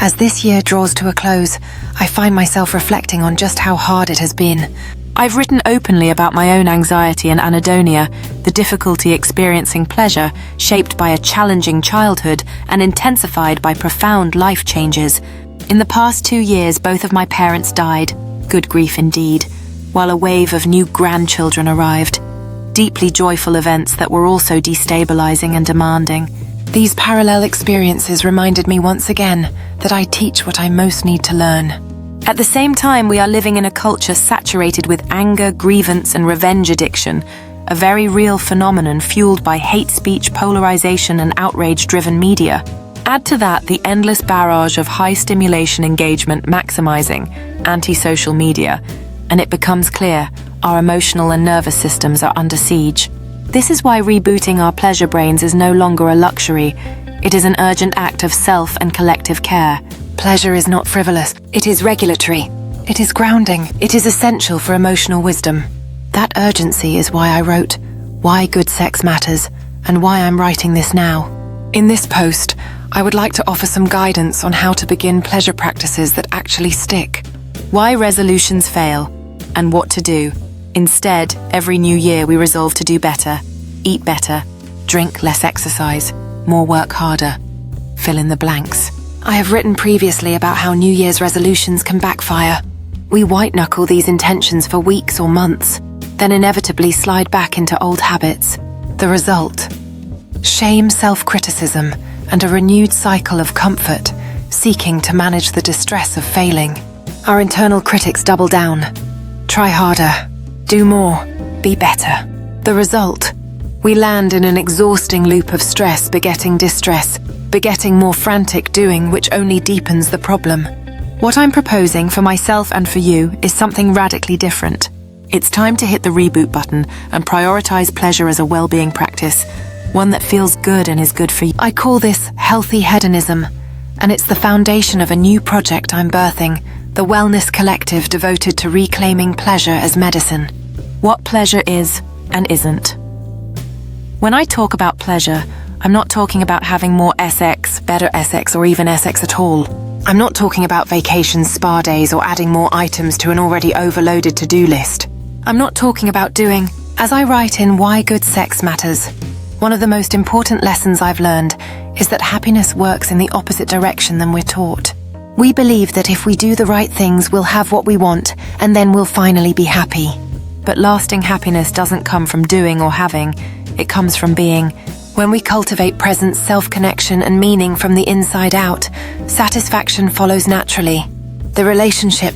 As this year draws to a close, I find myself reflecting on just how hard it has been. I've written openly about my own anxiety and anhedonia, the difficulty experiencing pleasure shaped by a challenging childhood and intensified by profound life changes. In the past 2 years, both of my parents died, good grief indeed, while a wave of new grandchildren arrived. Deeply joyful events that were also destabilizing and demanding. These parallel experiences reminded me once again that I teach what I most need to learn. At the same time, we are living in a culture saturated with anger, grievance, and revenge addiction, a very real phenomenon fueled by hate speech, polarization, and outrage-driven media. Add to that the endless barrage of high-stimulation engagement maximizing anti-social media, and it becomes clear our emotional and nervous systems are under siege. This is why rebooting our pleasure brains is no longer a luxury. It is an urgent act of self and collective care. Pleasure is not frivolous. It is regulatory. It is grounding. It is essential for emotional wisdom. That urgency is why I wrote Why Good Sex Matters and why I'm writing this now. In this post, I would like to offer some guidance on how to begin pleasure practices that actually stick. Why resolutions fail and what to do. Instead, every new year we resolve to do better, eat better, drink less exercise, more work harder. Fill in the blanks. I have written previously about how New Year's resolutions can backfire. We white-knuckle these intentions for weeks or months, then inevitably slide back into old habits. The result? Shame, self-criticism, and a renewed cycle of comfort, seeking to manage the distress of failing. Our internal critics double down. Try harder. Do more. Be better. The result? We land in an exhausting loop of stress begetting distress, begetting more frantic doing, which only deepens the problem. What I'm proposing for myself and for you is something radically different. It's time to hit the reboot button and prioritize pleasure as a well-being practice, one that feels good and is good for you. I call this healthy hedonism, and it's the foundation of a new project I'm birthing, the Wellness Collective devoted to reclaiming pleasure as medicine. What pleasure is and isn't. When I talk about pleasure, I'm not talking about having more SX, better SX, or even SX at all. I'm not talking about vacations, spa days, or adding more items to an already overloaded to-do list. I'm not talking about doing, as I write in Why Good Sex Matters, one of the most important lessons I've learned is that happiness works in the opposite direction than we're taught. We believe that if we do the right things, we'll have what we want, and then we'll finally be happy. But lasting happiness doesn't come from doing or having, it comes from being. When we cultivate presence, self-connection, and meaning from the inside out, satisfaction follows naturally. The relationship,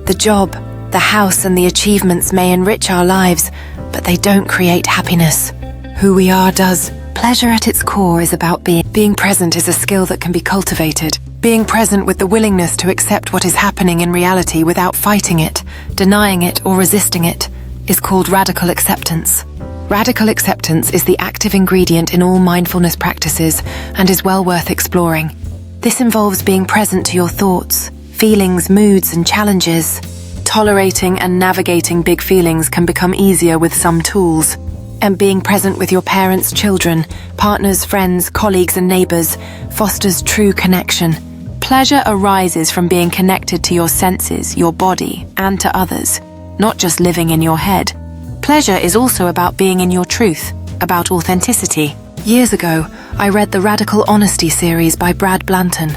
the job, the house, and the achievements may enrich our lives, but they don't create happiness. Who we are does. Pleasure at its core is about being. Being present is a skill that can be cultivated. Being present with the willingness to accept what is happening in reality without fighting it, denying it, or resisting it is called radical acceptance. Radical acceptance is the active ingredient in all mindfulness practices and is well worth exploring. This involves being present to your thoughts, feelings, moods, and challenges. Tolerating and navigating big feelings can become easier with some tools. And being present with your parents, children, partners, friends, colleagues, and neighbors fosters true connection. Pleasure arises from being connected to your senses, your body, and to others, not just living in your head. Pleasure is also about being in your truth, about authenticity. Years ago, I read the Radical Honesty series by Brad Blanton,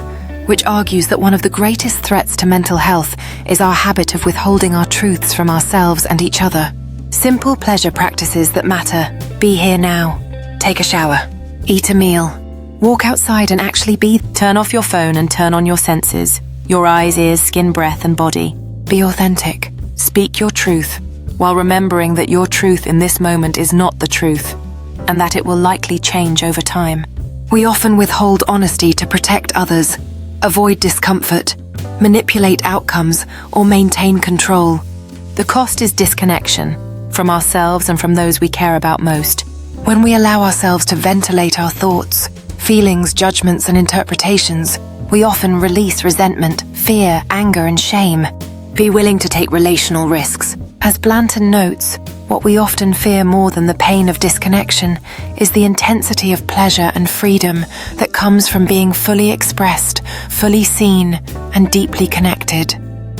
which argues that one of the greatest threats to mental health is our habit of withholding our truths from ourselves and each other. Simple pleasure practices that matter. Be here now. Take a shower. Eat a meal. Walk outside and actually be. Turn off your phone and turn on your senses. Your eyes, ears, skin, breath, and body. Be authentic. Speak your truth, while remembering that your truth in this moment is not the truth, and that it will likely change over time. We often withhold honesty to protect others, avoid discomfort, manipulate outcomes, or maintain control. The cost is disconnection from ourselves and from those we care about most. When we allow ourselves to ventilate our thoughts, feelings, judgments, and interpretations, we often release resentment, fear, anger, and shame. Be willing to take relational risks. As Blanton notes, What we often fear more than the pain of disconnection is the intensity of pleasure and freedom that comes from being fully expressed, fully seen, and deeply connected.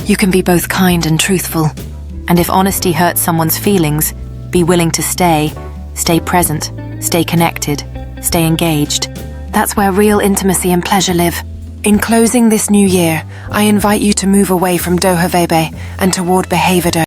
You can be both kind and truthful. And if honesty hurts someone's feelings, be willing to stay present, stay connected, stay engaged. That's where real intimacy and pleasure live. In closing this new year, I invite you to move away from dohavebe and toward behavior.